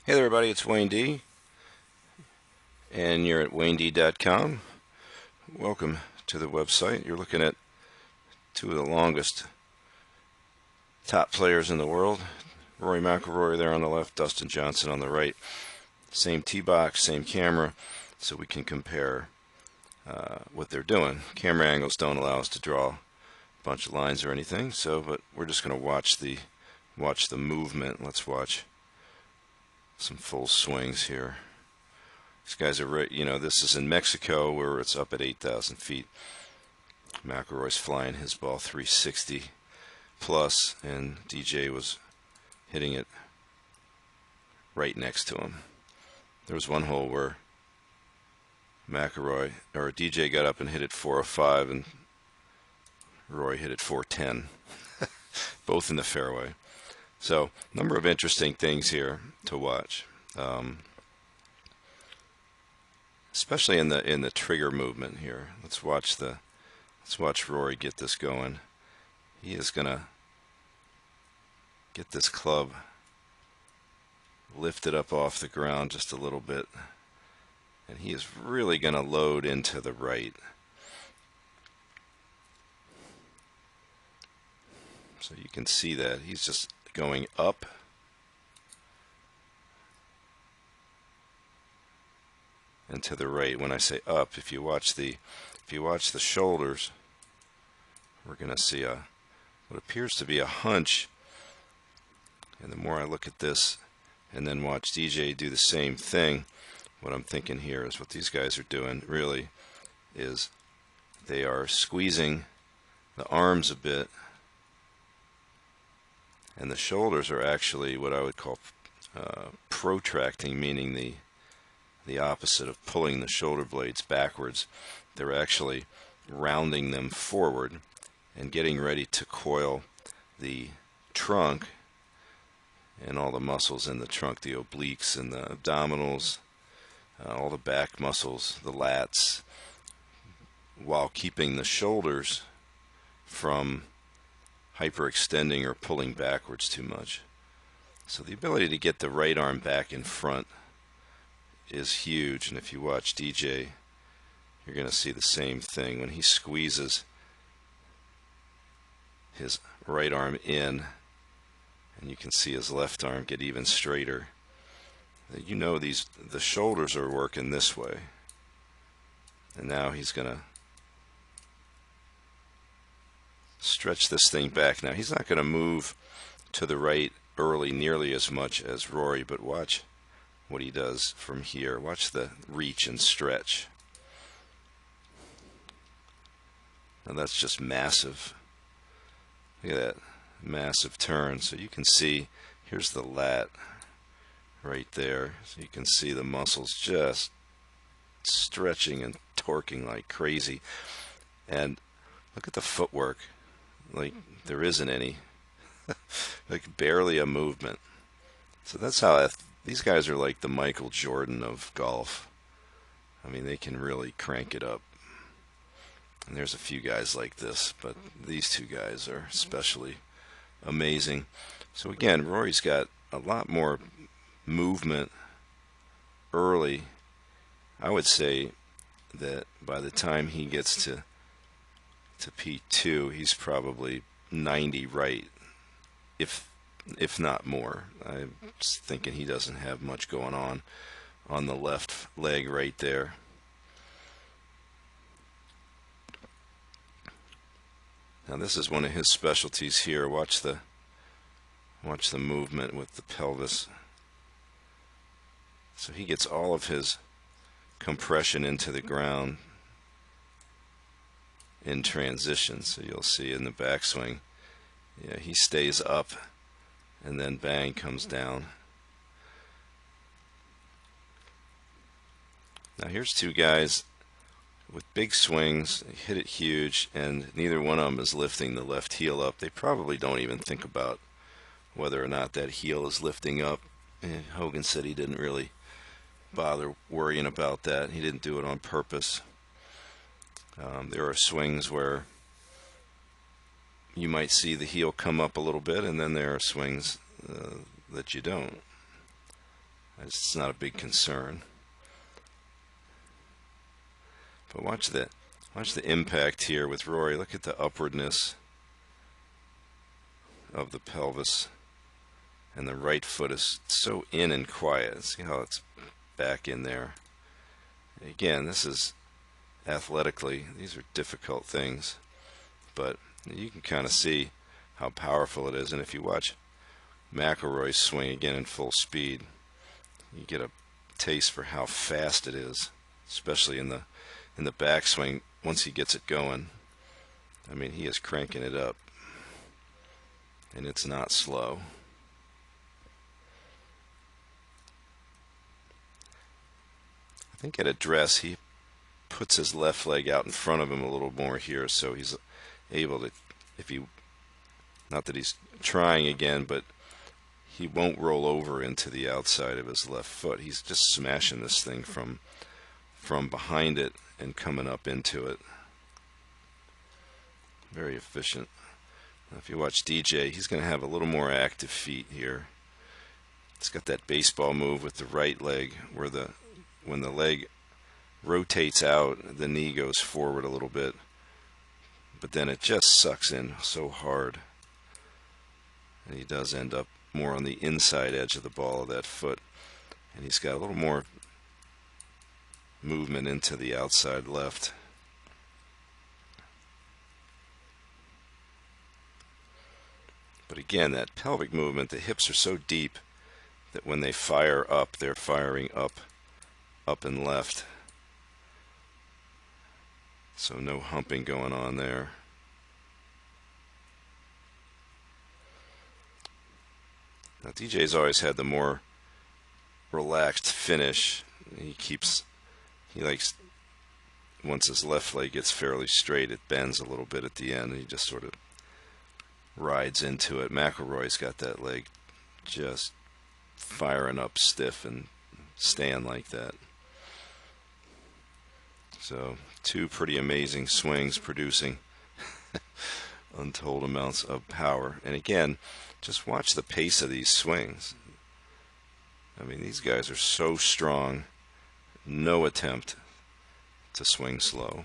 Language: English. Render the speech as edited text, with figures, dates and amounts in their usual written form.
Hey there, everybody, it's Wayne D, and you're at WayneD.com. Welcome to the website. You're looking at two of the longest top players in the world. Rory McIlroy there on the left, Dustin Johnson on the right. Same tee box, same camera, so we can compare what they're doing. Camera angles don't allow us to draw a bunch of lines or anything, but we're just going to watch the movement. Let's watch some full swings here. These guys are right, this is in Mexico where it's up at 8,000 feet. McIlroy's flying his ball 360 plus, and DJ was hitting it right next to him. There was one hole where DJ got up and hit it 405, and Roy hit it 410, both in the fairway. So, number of interesting things here to watch. Especially in the trigger movement here. Let's watch Rory get this going. He is gonna get this club lifted up off the ground just a little bit, and he is really gonna load into the right. So you can see that he's just going up and to the right. When I say up, if you watch the shoulders, we're going to see what appears to be a hunch. And the more I look at this and then watch DJ do the same thing, what I'm thinking here is what these guys are doing really is they are squeezing the arms a bit, and the shoulders are actually what I would call protracting, meaning the opposite of pulling the shoulder blades backwards. They're actually rounding them forward and getting ready to coil the trunk and all the muscles in the trunk, the obliques and the abdominals, all the back muscles, the lats, while keeping the shoulders from hyperextending or pulling backwards too much. So the ability to get the right arm back in front is huge, and if you watch DJ, you're going to see the same thing. When he squeezes his right arm in, and you can see his left arm get even straighter, the shoulders are working this way, and now he's going to stretch this thing back. Now he's not going to move to the right early nearly as much as Rory, but watch what he does from here. Watch the reach and stretch. Now that's just massive. Look at that massive turn. So you can see, here's the lat right there. So you can see the muscles just stretching and torquing like crazy. And look at the footwork. Like there isn't any. Like barely a movement. So that's how these guys are like the Michael Jordan of golf. I mean, they can really crank it up. And there's a few guys like this, but these two guys are especially amazing. So again, Rory's got a lot more movement early. I would say that by the time he gets to P2, he's probably 90 right, if not more. I'm thinking he doesn't have much going on the left leg right there. Now this is one of his specialties here. Watch the movement with the pelvis. So he gets all of his compression into the ground in transition. So you'll see in the backswing, yeah, he stays up and then bang, comes down. Now here's two guys with big swings, they hit it huge, and neither one of them is lifting the left heel up. They probably don't even think about whether or not that heel is lifting up. And Hogan said he didn't really bother worrying about that. He didn't do it on purpose. There are swings where you might see the heel come up a little bit, and then there are swings that you don't. It's not a big concern. But watch the impact here with Rory. Look at the upwardness of the pelvis, and the right foot is so in and quiet. See how it's back in there. Again, this is athletically, these are difficult things, but you can kind of see how powerful it is. And if you watch McIlroy swing again in full speed, you get a taste for how fast it is, especially in the backswing. Once he gets it going, I mean, he is cranking it up, and it's not slow. I think at address he puts his left leg out in front of him a little more here, so he's able to, if he, not that he's trying again, but he won't roll over into the outside of his left foot. He's just smashing this thing from behind it and coming up into it. Very efficient. Now, if you watch DJ, he's going to have a little more active feet here. He's got that baseball move with the right leg where when the leg rotates out, the knee goes forward a little bit, but then it just sucks in so hard, and he does end up more on the inside edge of the ball of that foot, and he's got a little more movement into the outside left. But again, that pelvic movement, the hips are so deep that when they fire up, they're firing up and left. So no humping going on there. Now DJ's always had the more relaxed finish. He likes, once his left leg gets fairly straight, it bends a little bit at the end, and he just sort of rides into it. McIlroy's got that leg just firing up stiff and staying like that. So two pretty amazing swings producing untold amounts of power. And again, just watch the pace of these swings. I mean, these guys are so strong. No attempt to swing slow.